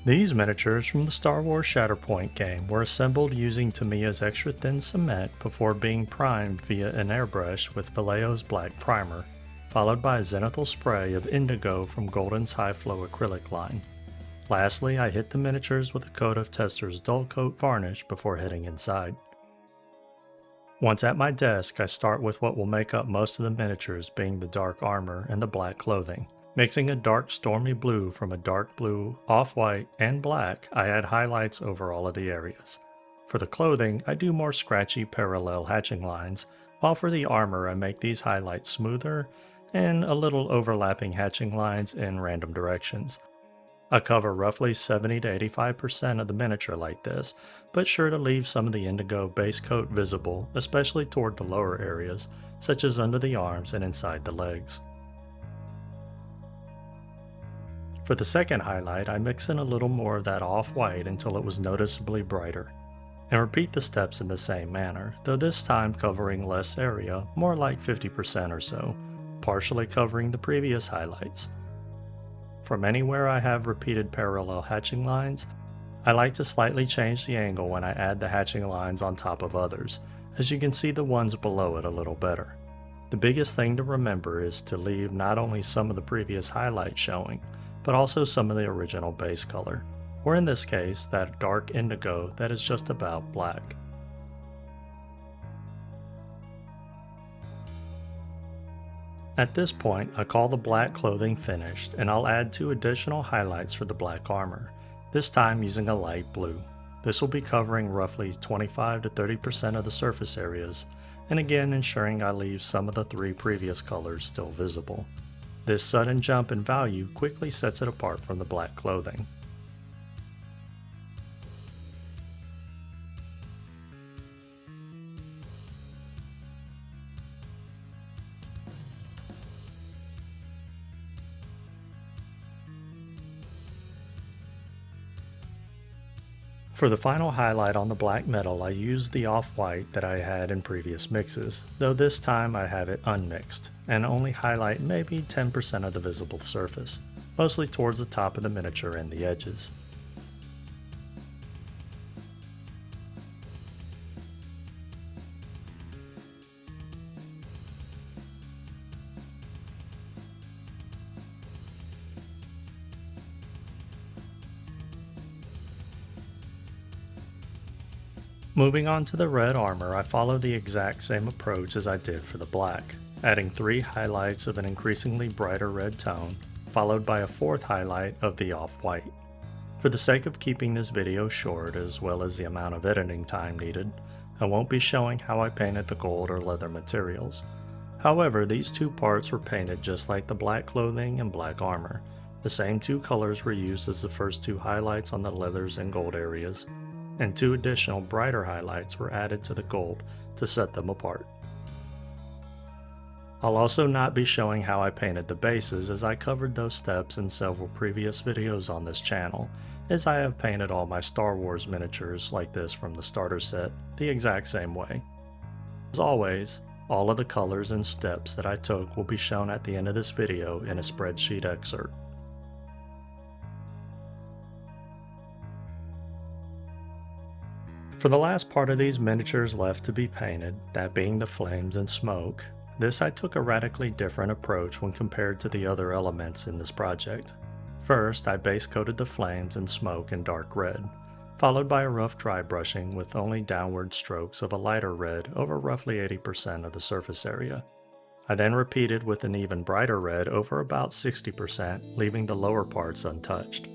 These miniatures from the Star Wars Shatterpoint game were assembled using Tamiya's extra thin cement before being primed via an airbrush with Vallejo's black primer, followed by a zenithal spray of indigo from Golden's high flow acrylic line. Lastly, I hit the miniatures with a coat of Tester's dull coat varnish before heading inside. Once at my desk, I start with what will make up most of the miniatures, being the dark armor and the black clothing. Mixing a dark stormy blue from a dark blue, off-white, and black, I add highlights over all of the areas. For the clothing, I do more scratchy parallel hatching lines, while for the armor I make these highlights smoother and a little overlapping hatching lines in random directions. I cover roughly 70 to 85% of the miniature like this, but sure to leave some of the indigo base coat visible, especially toward the lower areas, such as under the arms and inside the legs. For the second highlight, I mix in a little more of that off-white until it was noticeably brighter, and repeat the steps in the same manner, though this time covering less area, more like 50% or so, partially covering the previous highlights. From anywhere I have repeated parallel hatching lines, I like to slightly change the angle when I add the hatching lines on top of others, as you can see the ones below it a little better. The biggest thing to remember is to leave not only some of the previous highlights showing, but also some of the original base color, or in this case, that dark indigo that is just about black. At this point, I call the black clothing finished, and I'll add 2 additional highlights for the black armor, this time using a light blue. This will be covering roughly 25 to 30% of the surface areas, and again ensuring I leave some of the 3 previous colors still visible. This sudden jump in value quickly sets it apart from the black clothing. For the final highlight on the black metal, I used the off-white that I had in previous mixes, though this time I have it unmixed, and only highlight maybe 10% of the visible surface, mostly towards the top of the miniature and the edges. Moving on to the red armor, I follow the exact same approach as I did for the black, adding 3 highlights of an increasingly brighter red tone, followed by a 4th highlight of the off-white. For the sake of keeping this video short, as well as the amount of editing time needed, I won't be showing how I painted the gold or leather materials. However, these 2 parts were painted just like the black clothing and black armor. The same 2 colors were used as the first 2 highlights on the leathers and gold areas, and 2 additional brighter highlights were added to the gold to set them apart. I'll also not be showing how I painted the bases, as I covered those steps in several previous videos on this channel, as I have painted all my Star Wars miniatures like this from the starter set the exact same way. As always, all of the colors and steps that I took will be shown at the end of this video in a spreadsheet excerpt. For the last part of these miniatures left to be painted, that being the flames and smoke, this I took a radically different approach when compared to the other elements in this project. First, I base coated the flames and smoke in dark red, followed by a rough dry brushing with only downward strokes of a lighter red over roughly 80% of the surface area. I then repeated with an even brighter red over about 60%, leaving the lower parts untouched.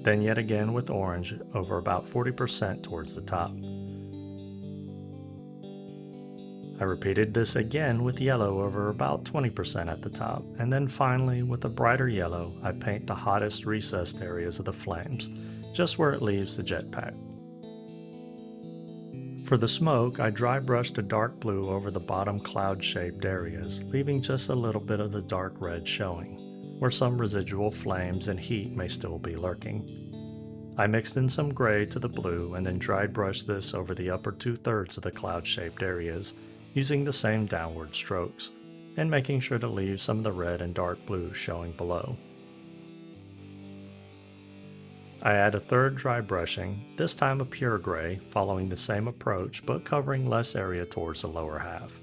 Then yet again with orange over about 40% towards the top. I repeated this again with yellow over about 20% at the top, and then finally with a brighter yellow I paint the hottest recessed areas of the flames, just where it leaves the jetpack. For the smoke, I dry brushed a dark blue over the bottom cloud-shaped areas, leaving just a little bit of the dark red showing, where some residual flames and heat may still be lurking. I mixed in some gray to the blue and then dry brushed this over the upper 2/3 of the cloud-shaped areas, using the same downward strokes, and making sure to leave some of the red and dark blue showing below. I add a third dry brushing, this time a pure gray, following the same approach but covering less area towards the lower half.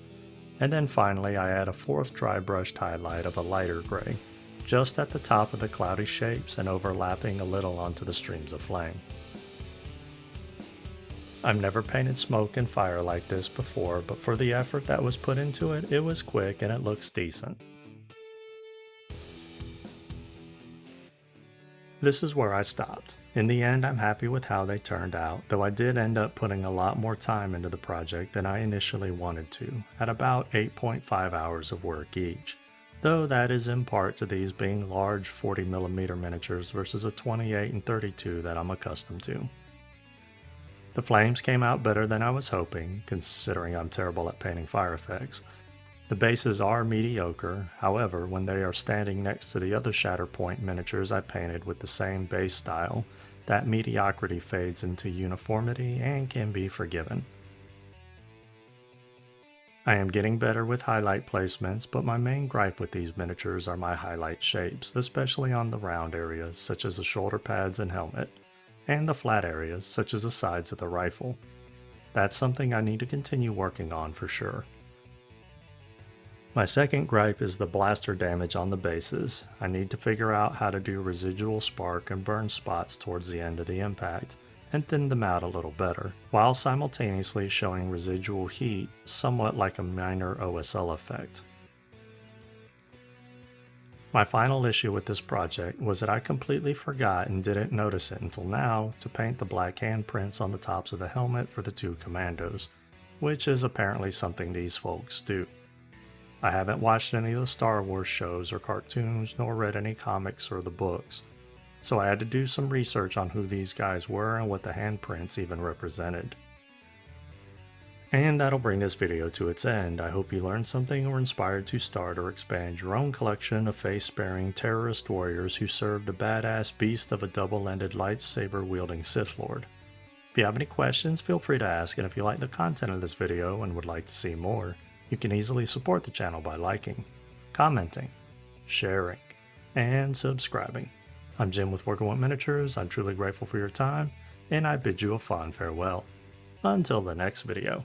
And then finally I add a fourth dry brushed highlight of a lighter gray, just at the top of the cloudy shapes and overlapping a little onto the streams of flame. I've never painted smoke and fire like this before, but for the effort that was put into it, it was quick and it looks decent. This is where I stopped. In the end, I'm happy with how they turned out, though I did end up putting a lot more time into the project than I initially wanted to, at about 8.5 hours of work each, though that is in part to these being large 40mm miniatures versus a 28 and 32 that I'm accustomed to. The flames came out better than I was hoping, considering I'm terrible at painting fire effects. The bases are mediocre, however, when they are standing next to the other Shatterpoint miniatures I painted with the same base style, that mediocrity fades into uniformity and can be forgiven. I am getting better with highlight placements, but my main gripe with these miniatures are my highlight shapes, especially on the round areas such as the shoulder pads and helmet, and the flat areas such as the sides of the rifle. That's something I need to continue working on for sure. My second gripe is the blaster damage on the bases. I need to figure out how to do residual spark and burn spots towards the end of the impact, and thin them out a little better, while simultaneously showing residual heat, somewhat like a minor OSL effect. My final issue with this project was that I completely forgot and didn't notice it until now to paint the black handprints on the tops of the helmet for the two Commandos, which is apparently something these folks do. I haven't watched any of the Star Wars shows or cartoons nor read any comics or the books, so I had to do some research on who these guys were and what the handprints even represented. And that'll bring this video to its end. I hope you learned something or inspired to start or expand your own collection of face-sparing terrorist warriors who served a badass beast of a double-ended lightsaber-wielding Sith Lord. If you have any questions, feel free to ask, and if you like the content of this video and would like to see more, you can easily support the channel by liking, commenting, sharing, and subscribing. I'm Jim with Working with Miniatures. I'm truly grateful for your time, and I bid you a fond farewell. Until the next video.